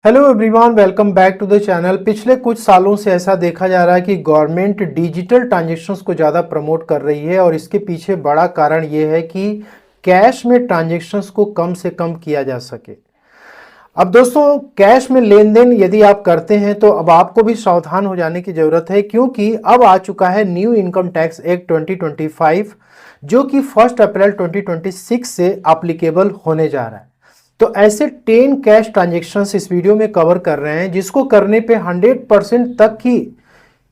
Hello everyone, welcome back to the channel. पिछले कुछ सालों से ऐसा देखा जा रहा है कि गवर्नमेंट डिजिटल ट्रांजैक्शंस को ज़्यादा प्रमोट कर रही है और इसके पीछे बड़ा कारण ये है कि कैश में ट्रांजैक्शंस को कम से कम किया जा सके। अब दोस्तों, कैश में लेन देन यदि आप करते हैं तो अब आपको भी सावधान हो जाने की ज़रूरत है, क्योंकि अब आ चुका है न्यू इनकम टैक्स एक्ट 2025 जो कि 1 अप्रैल 2026 से एप्लीकेबल होने जा रहा है। तो ऐसे 10 कैश ट्रांजेक्शन्स इस वीडियो में कवर कर रहे हैं जिसको करने पे 100% तक की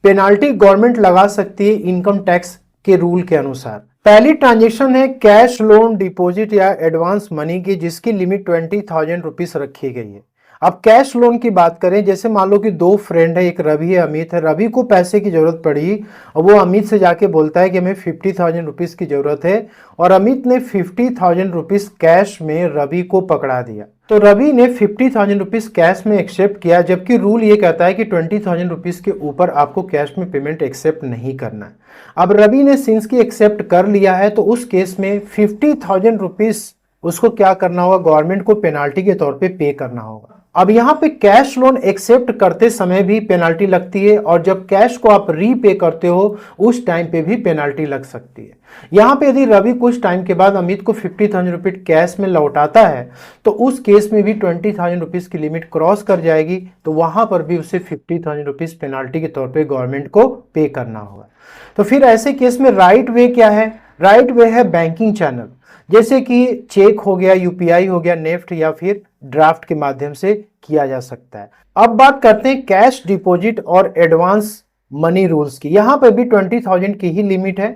पेनाल्टी गवर्नमेंट लगा सकती है इनकम टैक्स के रूल के अनुसार। पहली ट्रांजेक्शन है कैश लोन डिपॉजिट या एडवांस मनी की, जिसकी लिमिट 20,000 रुपीज रखी गई है। अब कैश लोन की बात करें, जैसे मान लो कि दो फ्रेंड है, एक रवि है, अमित है। रवि को पैसे की जरूरत पड़ी और वो अमित से जाके बोलता है कि हमें 50,000 रुपीज की जरूरत है, और अमित ने 50,000 रुपीज कैश में रवि को पकड़ा दिया। तो रवि ने 50,000 रुपीज कैश में एक्सेप्ट किया, जबकि रूल ये कहता है कि 20,000 रुपीज के ऊपर आपको कैश में पेमेंट एक्सेप्ट नहीं करना है। अब रवि ने सिंस की एक्सेप्ट कर लिया है, तो उस केस में 50,000 रुपीज उसको क्या करना होगा, गवर्नमेंट को पेनाल्टी के तौर पे पे करना होगा। अब यहाँ पे कैश लोन एक्सेप्ट करते समय भी पेनाल्टी लगती है, और जब कैश को आप रीपे करते हो उस टाइम पे भी पेनाल्टी लग सकती है। यहाँ पे यदि रवि कुछ टाइम के बाद अमित को 50,000 रुपीज कैश में लौटाता है तो उस केस में भी 20,000 रुपीज की लिमिट क्रॉस कर जाएगी, तो वहां पर भी उसे 50,000 रुपीज पेनाल्टी के तौर पे गवर्नमेंट को पे करना होगा। तो फिर ऐसे केस में राइट वे क्या है? राइट वे है बैंकिंग चैनल, जैसे कि चेक हो गया, यूपीआई हो गया, नेफ्ट या फिर ड्राफ्ट के माध्यम से किया जा सकता है। अब बात करते हैं कैश डिपॉजिट और एडवांस मनी रूल्स की। यहां पर भी 20,000 की ही लिमिट है।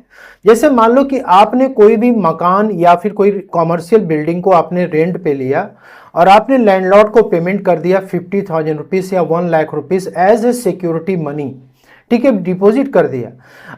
जैसे मान लो कि आपने कोई भी मकान या फिर कोई कॉमर्शियल बिल्डिंग को आपने रेंट पे लिया और आपने लैंडलॉर्ड को पेमेंट कर दिया 50,000 रुपीज या 1 lakh rupees as a security money, ठीक है, डिपॉजिट कर दिया।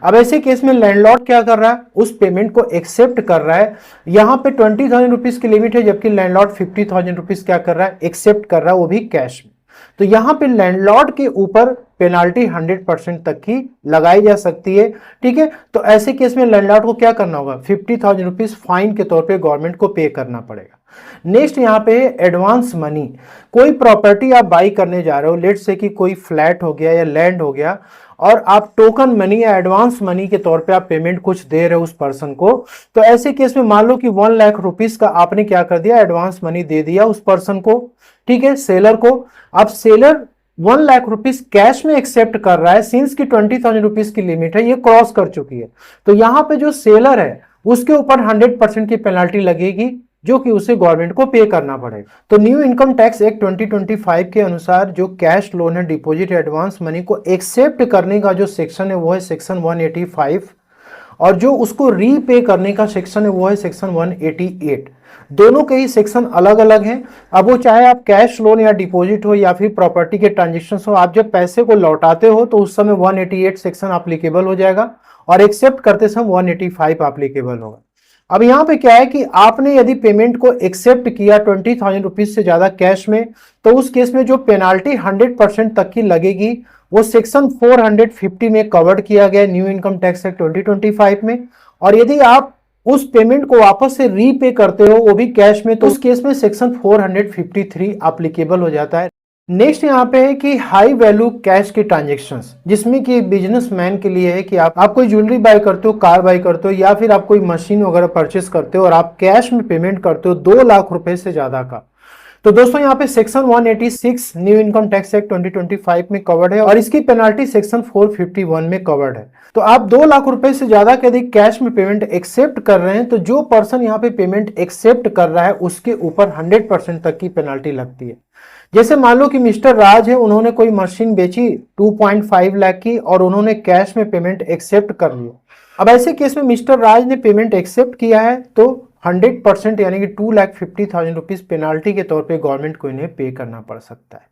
अब ऐसे केस में लैंडलॉर्ड क्या कर रहा है, उस पेमेंट को एक्सेप्ट कर रहा है। यहां पे 20,000 रुपीज की लिमिट है, जबकि लैंडलॉर्ड 50,000 रुपीज क्या कर रहा है, एक्सेप्ट कर रहा है, वो भी कैश में। तो यहां पे लैंडलॉर्ड के ऊपर पेनाल्टी 100% तक की लगाई जा सकती है, ठीक है। तो ऐसे केस में लैंडलॉर्ड को क्या करना होगा, 50,000 रुपीज फाइन के तौर पे गवर्नमेंट को पे करना पड़ेगा। नेक्स्ट यहाँ पे है एडवांस मनी। कोई प्रॉपर्टी आप बाई करने जा रहे हो, लेट से कि कोई फ्लैट हो गया या लैंड हो गया, और आप टोकन मनी या एडवांस मनी के तौर पे आप पेमेंट कुछ दे रहे हो उस पर्सन को, तो ऐसे केस में मान लो कि 1 लाख रुपीस का आपने क्या कर दिया, एडवांस मनी दे दिया उस पर्सन को, ठीक है, सेलर को। अब सेलर 1 लाख रुपीस कैश में एक्सेप्ट कर रहा है, सिंस की 20,000 रुपीस की लिमिट है, ये क्रॉस कर चुकी है। तो यहां पे जो सेलर है उसके ऊपर 100% की पेनाल्टी लगेगी, जो कि उसे गवर्नमेंट को पे करना पड़ेगा। तो न्यू इनकम टैक्स एक्ट 2025 के अनुसार जो कैश लोन है, डिपॉजिट, एडवांस मनी को एक्सेप्ट करने का जो सेक्शन है वो है सेक्शन 185, और जो उसको रीपे करने का सेक्शन है वो है सेक्शन 188। दोनों के ही सेक्शन अलग अलग हैं। अब वो चाहे आप कैश लोन या डिपॉजिट हो या फिर प्रॉपर्टी के ट्रांजेक्शन हो, आप जब पैसे को लौटाते हो तो उस समय 188 सेक्शन एप्लीकेबल हो जाएगा, और एक्सेप्ट करते समय 185 एप्लीकेबल होगा। अब यहां पे क्या है कि आपने यदि पेमेंट को एक्सेप्ट किया 20,000 रुपीज से ज्यादा कैश में, तो उस केस में जो पेनाल्टी 100% तक की लगेगी वो सेक्शन 450 में कवर्ड किया गया न्यू इनकम टैक्स एक्ट 2025 में। और यदि आप उस पेमेंट को वापस से रीपे करते हो वो भी कैश में, तो उस केस में सेक्शन 453 एप्लीकेबल हो जाता है। नेक्स्ट यहाँ पे है कि हाई वैल्यू कैश के ट्रांजेक्शंस, जिसमें कि बिजनेसमैन के लिए है कि आप कोई ज्वेलरी बाय करते हो, कार बाय करते हो, या फिर आप कोई मशीन वगैरह परचेस करते हो और आप कैश में पेमेंट करते हो 2 लाख रुपए से ज्यादा का। तो दोस्तों यहाँ पे section 186 new income tax act 2025 में कवर्ड है, और इसकी पेनाल्टी सेक्शन 451 में कवर्ड है। तो आप 2 लाख रुपए से ज्यादा के यदि कैश में पेमेंट एक्सेप्ट कर रहे हैं, तो जो पर्सन यहाँ पे पेमेंट एक्सेप्ट कर रहा है उसके ऊपर 100% तक की पेनाल्टी लगती है। जैसे मान लो कि मिस्टर राज है, उन्होंने कोई मशीन बेची 2.5 लाख की और उन्होंने कैश में पेमेंट एक्सेप्ट कर लिया। अब ऐसे केस में मिस्टर राज ने पेमेंट एक्सेप्ट किया है तो 100% यानी कि 2,50,000 रुपीज पेनाल्टी के तौर पे गवर्नमेंट को इन्हें पे करना पड़ सकता है।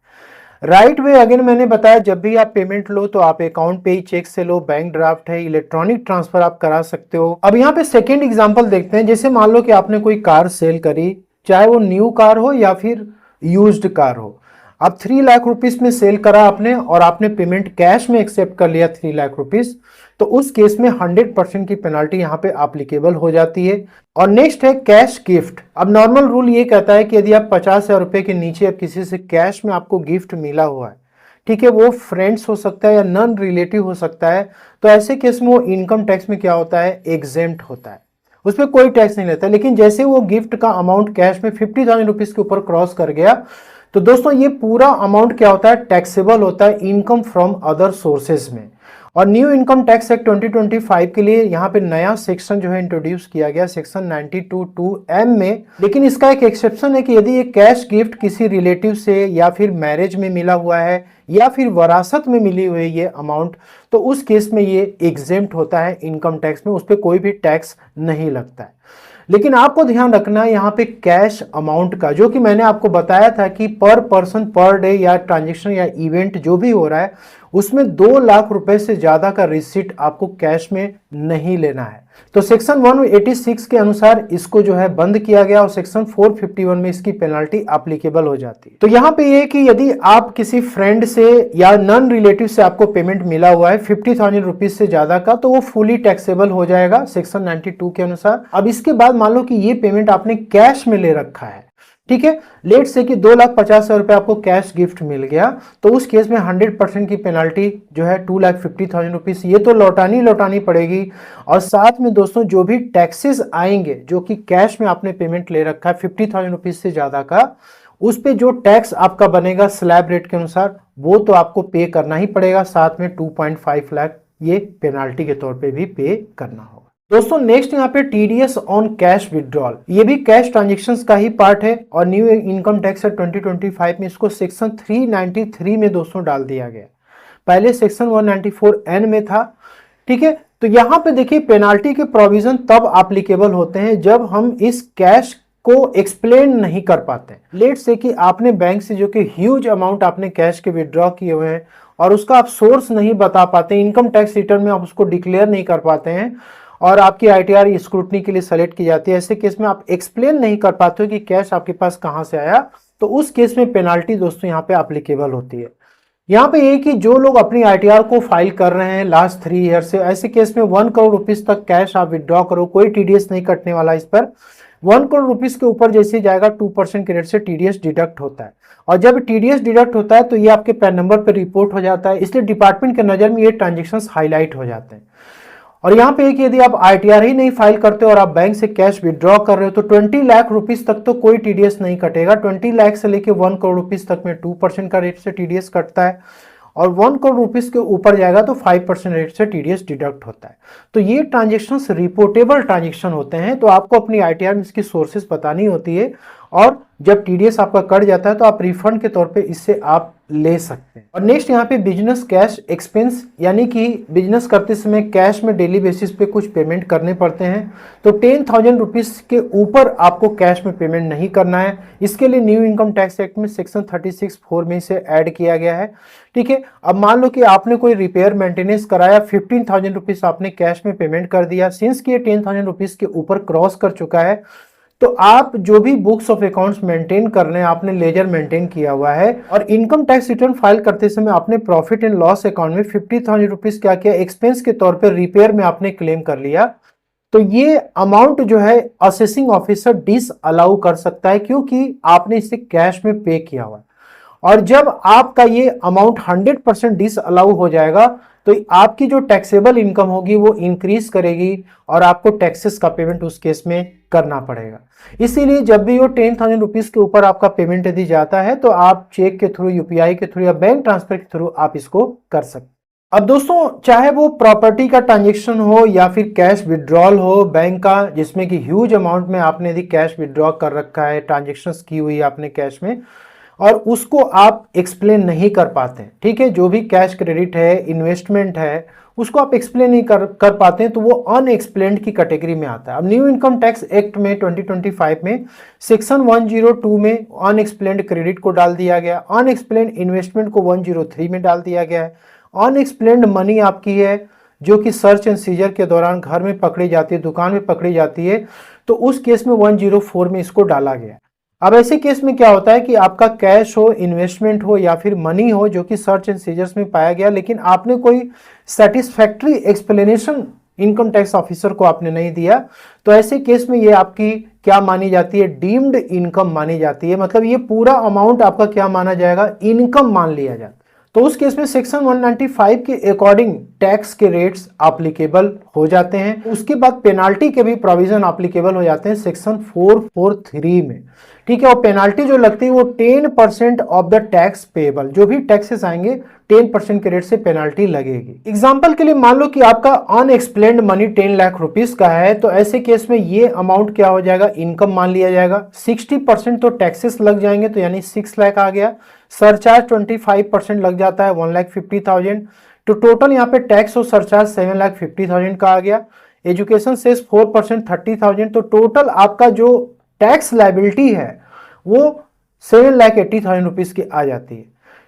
राइट वे अगेन मैंने बताया, जब भी आप पेमेंट लो तो आप अकाउंट पे ही चेक से लो, बैंक ड्राफ्ट है, इलेक्ट्रॉनिक ट्रांसफर आप करा सकते हो। अब यहाँ पे सेकेंड एग्जाम्पल देखते हैं। जैसे मान लो कि आपने कोई कार सेल करी, चाहे वो न्यू कार हो या फिर यूज्ड कार हो। अब 3 लाख रुपीस में सेल करा आपने और आपने पेमेंट कैश में एक्सेप्ट कर लिया 3 लाख रुपीस, तो उस केस में 100% की पेनाल्टी यहाँ पे एप्लीकेबल हो जाती है। और नेक्स्ट है कैश गिफ्ट। अब नॉर्मल रूल ये कहता है कि यदि आप 50,000 रुपए के नीचे अब किसी से कैश में आपको गिफ्ट मिला हुआ है, ठीक है, वो फ्रेंड्स हो सकता है या नॉन रिलेटिव हो सकता है, तो ऐसे केस में वो इनकम टैक्स में क्या होता है, एग्जेम्प्ट होता है, उसमें कोई टैक्स नहीं लेता। लेकिन जैसे वो गिफ्ट का अमाउंट कैश में 50,000 रुपीज के ऊपर क्रॉस कर गया, तो दोस्तों ये पूरा अमाउंट क्या होता है, टैक्सेबल होता है इनकम फ्रॉम अदर सोर्सेज में। और न्यू इनकम टैक्स एक्ट 2025 के लिए यहाँ पे नया सेक्शन जो है इंट्रोड्यूस किया गया, सेक्शन 92(2)M में। लेकिन इसका एक एक्सेप्शन है कि यदि ये कैश गिफ्ट किसी रिलेटिव से या फिर मैरिज में मिला हुआ है या फिर वरासत में मिली हुई ये अमाउंट, तो उस केस में ये एग्जेम्प्ट होता है इनकम टैक्स में, उस पर कोई भी टैक्स नहीं लगता है। लेकिन आपको ध्यान रखना है यहाँ पे कैश अमाउंट का, जो कि मैंने आपको बताया था कि पर पर्सन पर डे या ट्रांजेक्शन या इवेंट जो भी हो रहा है उसमें 2 लाख रुपए से ज्यादा का रिसीट आपको कैश में नहीं लेना है। तो सेक्शन 186 के अनुसार इसको जो है बंद किया गया और सेक्शन 451 में इसकी पेनल्टी एप्लीकेबल हो जाती है। तो यहाँ पे ये कि यदि आप किसी फ्रेंड से या नॉन रिलेटिव से आपको पेमेंट मिला हुआ है 50,000 रुपीज से ज्यादा का, तो वो फुली टैक्सेबल हो जाएगा सेक्शन 92 के अनुसार। अब इसके बाद मान लो कि ये पेमेंट आपने कैश में ले रखा है, ठीक है, लेट से कि 2,50,000 रुपए आपको कैश गिफ्ट मिल गया, तो उस केस में 100% की पेनल्टी जो है 2,50,000 रुपीज ये तो लौटानी पड़ेगी। और साथ में दोस्तों जो भी टैक्सेस आएंगे जो कि कैश में आपने पेमेंट ले रखा है 50,000 रुपीज से ज्यादा का, उस पे जो टैक्स आपका बनेगा स्लैब रेट के अनुसार वो तो आपको पे करना ही पड़ेगा, साथ में 2.5 लाख ये पेनाल्टी के तौर पे भी पे करना होगा। दोस्तों नेक्स्ट यहाँ पे टीडीएस ऑन कैश विड्रॉल, ये भी कैश ट्रांजेक्शन्स का ही पार्ट है और न्यू इनकम टैक्स एक्ट 2025 में इसको सेक्शन 393 में दोस्तों डाल दिया गया, पहले सेक्शन 194(n) में था, ठीक है। तो यहाँ पे देखिए पेनाल्टी के प्रोविजन तब एप्लीकेबल होते हैं जब हम इस कैश को एक्सप्लेन नहीं कर पाते। लेट से कि आपने बैंक से जो कि ह्यूज अमाउंट आपने कैश के विड्रॉ किए हुए हैं और उसका आप सोर्स नहीं बता पाते, इनकम टैक्स रिटर्न में आप उसको डिक्लेयर नहीं कर पाते हैं और आपकी आईटीआर स्क्रूटनी के लिए सेलेक्ट की जाती है, ऐसे केस में आप एक्सप्लेन नहीं कर पाते हो कि कैश आपके पास कहां से आया, तो उस केस में पेनाल्टी दोस्तों यहाँ पे एप्लीकेबल होती है। यहाँ पे ये कि जो लोग अपनी आईटीआर को फाइल कर रहे हैं लास्ट 3 ईयर से, ऐसे केस में 1 करोड़ रुपीज तक कैश आप विड्रॉ करो, कोई टीडीएस नहीं कटने वाला इस पर। 1 करोड़ रुपीज के ऊपर जैसे जाएगा 2% के रेट से टीडीएस डिडक्ट होता है, और जब टीडीएस डिडक्ट होता है तो ये आपके पैन नंबर पर रिपोर्ट हो जाता है, इसलिए डिपार्टमेंट के नजर में ये ट्रांजेक्शन्स हाईलाइट हो जाते हैं। और यहाँ पे यदि आप आईटीआर ही नहीं फाइल करते और आप बैंक से कैश विड्रॉ कर रहे हो तो 20 लाख रुपीस तक तो कोई टीडीएस नहीं कटेगा। 20 लाख से लेके 1 करोड़ रुपीस तक में 2% का रेट से टीडीएस कटता है और 1 करोड़ रुपीस के ऊपर जाएगा तो 5% रेट से टीडीएस डिडक्ट होता है। तो ये ट्रांजेक्शन्स रिपोर्टेबल ट्रांजेक्शन होते हैं, तो आपको अपनी आईटीआर में इसकी सोर्सेस बतानी होती है और जब टीडीएस आपका कट जाता है तो आप रिफंड के तौर पे इससे आप ले सकते हैं। और नेक्स्ट यहाँ पे बिजनेस कैश एक्सपेंस, यानी कि बिजनेस करते समय कैश में डेली बेसिस पे कुछ पेमेंट करने पड़ते हैं, तो 10,000 रुपीज के ऊपर आपको कैश में पेमेंट नहीं करना है। इसके लिए न्यू इनकम टैक्स एक्ट में सेक्शन 36(4) में इसे ऐड किया गया है, ठीक है। अब मान लो कि आपने कोई रिपेयर मेंटेनेंस कराया, 15,000 रुपीज आपने कैश में पेमेंट कर दिया, सिंस कि 10,000 रुपीज के ऊपर क्रॉस कर चुका है, तो आप जो भी बुक्स ऑफ अकाउंट्स मेंटेन कर रहे हैं, आपने लेजर मेंटेन किया हुआ है और इनकम टैक्स रिटर्न फाइल करते समय आपने प्रॉफिट एंड लॉस अकाउंट में 50,000 रुपीज क्या किया, एक्सपेंस के तौर पर रिपेयर में आपने क्लेम कर लिया, तो ये अमाउंट जो है असेसिंग ऑफिसर डिस अलाउ कर सकता है क्योंकि आपने इसे कैश में पे किया हुआ है। और जब आपका ये अमाउंट 100% डिस अलाउ हो जाएगा तो आपकी जो टैक्सेबल इनकम होगी वो इंक्रीज करेगी और आपको टैक्सेस का पेमेंट उस केस में करना पड़ेगा। इसीलिए जब भी वो 10,000 रुपीज के ऊपर आपका पेमेंट यदि जाता है तो आप चेक के थ्रू, यूपीआई के थ्रू या बैंक ट्रांसफर के थ्रू आप इसको कर सकते। अब दोस्तों चाहे वो प्रॉपर्टी का ट्रांजेक्शन हो या फिर कैश विड्रॉल हो बैंक का, जिसमें कि ह्यूज अमाउंट में आपने यदि कैश विड्रॉ कर रखा है, ट्रांजेक्शन्स की हुई आपने कैश में और उसको आप एक्सप्लेन नहीं कर पाते, ठीक है, जो भी कैश क्रेडिट है, इन्वेस्टमेंट है, उसको आप एक्सप्लेन नहीं कर पाते हैं तो वो अनएक्सप्लेन्ड की कैटेगरी में आता है। अब न्यू इनकम टैक्स एक्ट में 2025 में सेक्शन 102 में अनएक्सप्लेन्ड क्रेडिट को डाल दिया गया, अनएक्सप्लेन्ड इन्वेस्टमेंट को 103 में डाल दिया गया है, अनएक्सप्लेन्ड मनी आपकी है जो कि सर्च एंड सीजर के दौरान घर में पकड़ी जाती है, दुकान में पकड़ी जाती है, तो उस केस में 104 में इसको डाला गया। अब ऐसे केस में क्या होता है कि आपका कैश हो, इन्वेस्टमेंट हो या फिर मनी हो जो कि सर्च एंड सीजर्स में पाया गया, लेकिन आपने कोई satisfactory explanation income tax officer को आपने नहीं दिया, तो ऐसे केस में ये आपकी क्या मानी जाती है, डीम्ड इनकम मानी जाती है। मतलब ये पूरा अमाउंट आपका क्या माना जाएगा, इनकम मान लिया जाता है। तो उस केस में सेक्शन 195 के अकॉर्डिंग टैक्स के रेट्स एप्लीकेबल हो जाते हैं। उसके बाद पेनाल्टी के भी प्रोविजन एप्लीकेबल हो जाते हैं सेक्शन 443 में। ठीक है, और पेनाल्टी जो लगती है वो 10% ऑफ द टैक्स पेएबल, जो भी टैक्सेस आएंगे 10% के रेट से पेनाल्टी लगेगी। एग्जाम्पल के लिए मान लो कि आपका अनएक्सप्लेन्ड मनी 10 लाख रुपीस का है, तो ऐसे केस में ये अमाउंट क्या हो जाएगा, इनकम मान लिया जाएगा। 60% तो टैक्सेस लग जाएंगे, तो यानी 6 लाख आ गया। सरचार्ज 25% लग जाता है 1,50,000, तो टोटल यहाँ पे टैक्स और सरचार्ज 7,50,000 का आ गया। एजुकेशन सेस 4% 30,000, तो टोटल आपका जो टैक्स लायबिलिटी है वो 7,80,000 रुपीज की आ जाती है।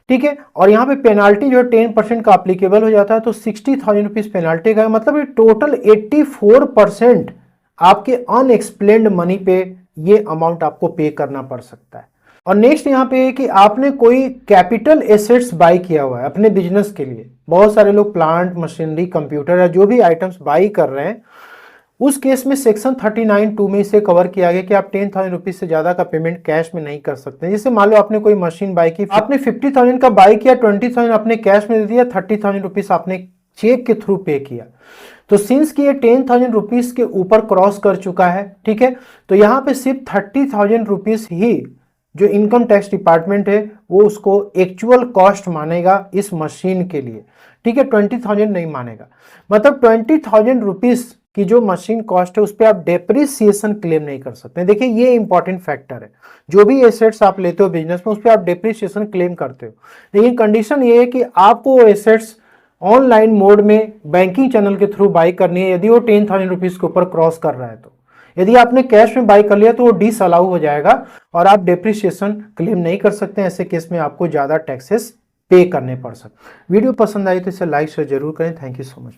ठीक है, और यहाँ पे पेनाल्टी जो है 10% का अप्लीकेबल हो जाता है, तो 60,000 रुपीज पेनाल्टी का, मतलब ये टोटल 84% आपके अनएक्सप्लेन्ड मनी पे ये अमाउंट आपको पे करना पड़ सकता है। और नेक्स्ट यहाँ पे है कि आपने कोई कैपिटल एसेट्स बाई किया हुआ है अपने बिजनेस के लिए। बहुत सारे लोग प्लांट, मशीनरी, कंप्यूटर या जो भी आइटम्स बाई कर रहे हैं, उस केस में सेक्शन 39(2) में इसे कवर किया गया कि आप 10,000 रुपीज से ज्यादा का पेमेंट कैश में नहीं कर सकते। जैसे मान लो आपने कोई मशीन बाई की, आपने 50,000 का बाई किया, 20,000 आपने कैश में दे दिया, 30,000 रुपीज आपने चेक के थ्रू पे किया। तो सिंस कि ये 10,000 रुपीज के ऊपर क्रॉस कर चुका है, ठीक है, तो यहाँ पे सिर्फ 30,000 रुपीज ही जो इनकम टैक्स डिपार्टमेंट है वो उसको एक्चुअल कॉस्ट मानेगा इस मशीन के लिए। ठीक है, 20,000 नहीं मानेगा। मतलब 20,000 रुपीज की जो मशीन कॉस्ट है उस पर आप डेप्रिसिएशन क्लेम नहीं कर सकते। देखिए ये इंपॉर्टेंट फैक्टर है, जो भी एसेट्स आप लेते हो बिजनेस में उस पर आप डेप्रिसिएशन क्लेम करते हो, लेकिन कंडीशन ये है कि आपको एसेट्स ऑनलाइन मोड में बैंकिंग चैनल के थ्रू बाई करनी है यदि वो 10,000 रुपीज के ऊपर क्रॉस कर रहा है। तो यदि आपने कैश में बाई कर लिया तो वो डिसअलाउ हो जाएगा और आप डेप्रिसिएशन क्लेम नहीं कर सकते। ऐसे केस में आपको ज्यादा टैक्सेस पे करने पड़ सकते। वीडियो पसंद आई तो इसे लाइक शेयर जरूर करें। Thank you so much.